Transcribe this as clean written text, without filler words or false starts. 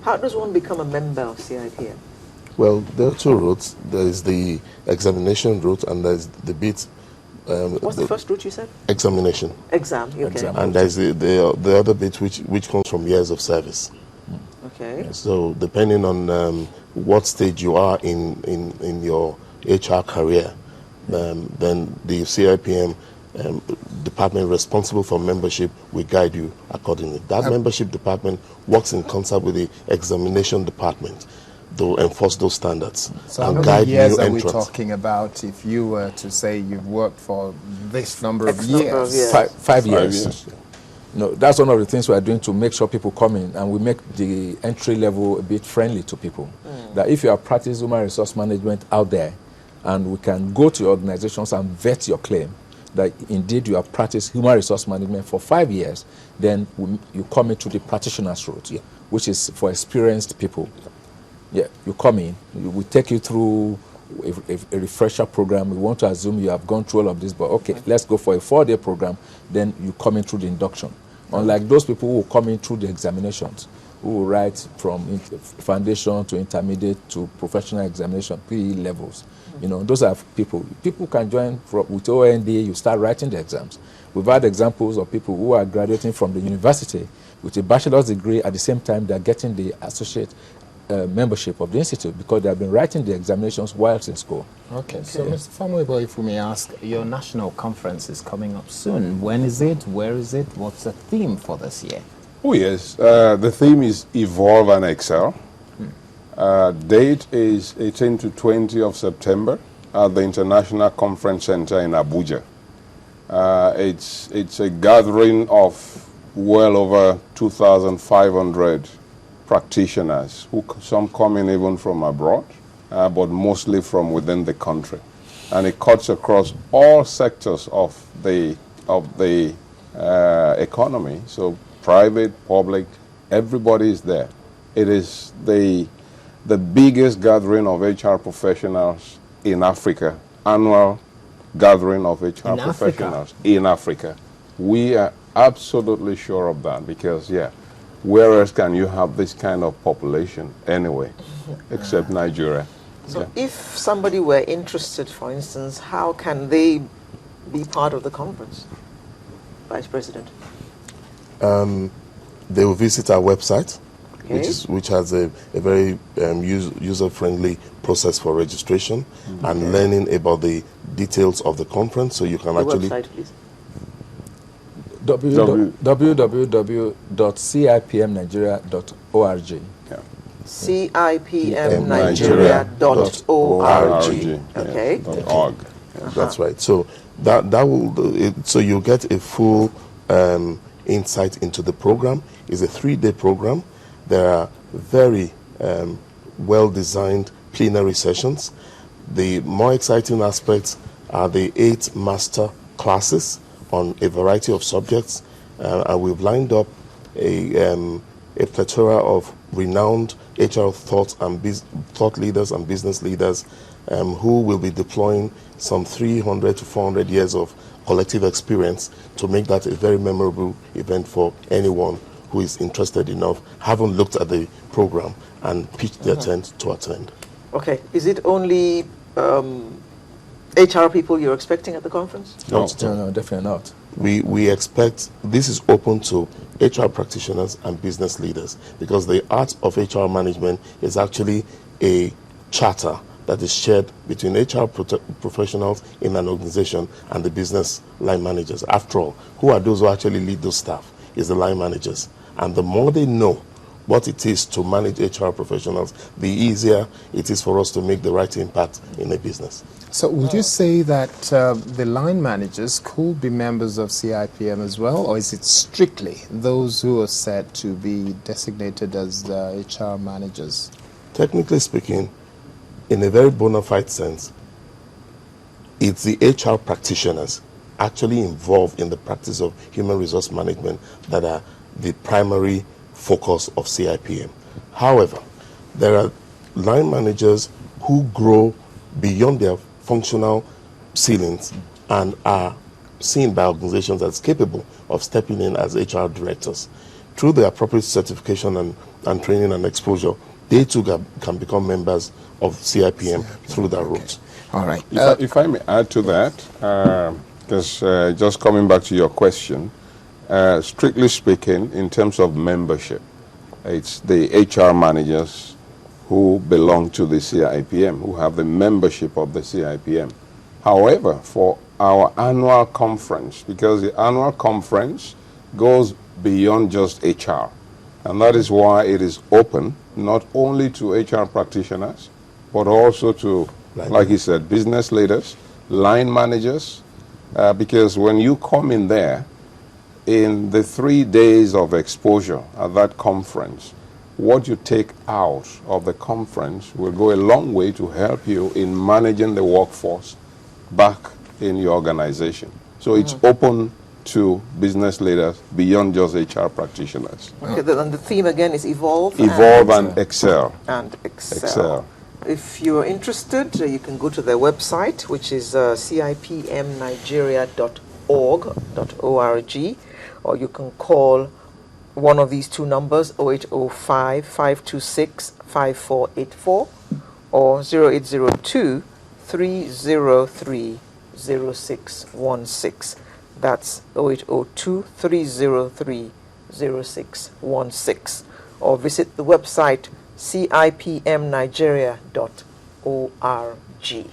How does one become a member of CIPM? Well, there are two routes. There is the examination route, and there's the bit. What's the first route you said? Examination. Exam, okay. Exam. And there's the other bit which comes from years of service. Okay. So depending on what stage you are in your HR career, then the CIPM department responsible for membership will guide you accordingly. That membership department works in concert with the examination department to enforce those standards so and how guide many years new are we entrants. talking about if you were to say you've worked for this number of years? Five years. No, that's one of the things we are doing to make sure people come in, and we make the entry level a bit friendly to people. That if you are practicing human resource management out there, and we can go to your organizations and vet your claim that indeed you have practiced human resource management for 5 years, then you come into the practitioner's route, which is for experienced people. Yeah, you come in, we take you through a refresher program. We want to assume you have gone through all of this, but okay, let's go for a 4-day program. Then you come in through the induction. Unlike those people who come in through the examinations, who will write from foundation to intermediate to professional examination, PE levels. You know, those are people. People can join with OND, you start writing the exams. We've had examples of people who are graduating from the university with a bachelor's degree at the same time they're getting the associate membership of the institute because they have been writing the examinations whilst in school. Okay, so Mr. Famuyibo, if we may ask, your national conference is coming up soon. When is it? Where is it? What's the theme for this year? Oh yes, the theme is Evolve and Excel. Date is 18 to 20 of September at the International Conference Center in Abuja. It's a gathering of well over 2,500 practitioners, some coming even from abroad, but mostly from within the country. And it cuts across all sectors of the economy, so private, public, everybody is there. It is the biggest gathering of HR professionals in Africa, annual gathering of HR professionals in Africa. We are absolutely sure of that because, where else can you have this kind of population anyway, except Nigeria? So if somebody were interested, for instance, how can they be part of the conference, Vice President? They will visit our website, which has a very user-friendly process for registration and learning about the details of the conference. So you can actually... website, please. www.cipmnigeria.org. cipmnigeria.org. Okay. .org. That's right. So so you get a full insight into the program. It's a 3-day program. There are very well-designed plenary sessions. The more exciting aspects are the 8 master classes on a variety of subjects, and we've lined up a plethora of renowned HR thought leaders and business leaders who will be deploying some 300 to 400 years of collective experience to make that a very memorable event for anyone who is interested enough, haven't looked at the program, and pitched their tent to attend. Okay. Is it only HR people you're expecting at the conference? No, definitely not. We expect this is open to HR practitioners and business leaders because the art of HR management is actually a charter that is shared between HR professionals in an organization and the business line managers. After all, who are those who actually lead those staff? Is the line managers. And the more they know what it is to manage HR professionals, the easier it is for us to make the right impact in a business. So would you say that the line managers could be members of CIPM as well, or is it strictly those who are said to be designated as the HR managers? Technically speaking, in a very bona fide sense, it's the HR practitioners actually involved in the practice of human resource management that are the primary focus of CIPM. However, there are line managers who grow beyond their functional ceilings and are seen by organizations as capable of stepping in as HR directors. Through the appropriate certification and and training and exposure, they too can become members of CIPM through that route. All right. If I may add to that, because just coming back to your question, strictly speaking, in terms of membership, it's the HR managers who belong to the CIPM, who have the membership of the CIPM. However, for our annual conference, because the annual conference goes beyond just HR, and that is why it is open not only to HR practitioners, but also to, like you said, business leaders, line managers, because when you come in there, in the 3 days of exposure at that conference, what you take out of the conference will go a long way to help you in managing the workforce back in your organization. So it's open to business leaders beyond just HR practitioners. Okay, and the theme again is evolve. Evolve and excel. And excel. If you're interested, you can go to their website, which is cipmnigeria.org, or you can call one of these two numbers, 0805-526-5484 or 0802-303-0616. That's 0802-303-0616. Or visit the website cipmnigeria.org.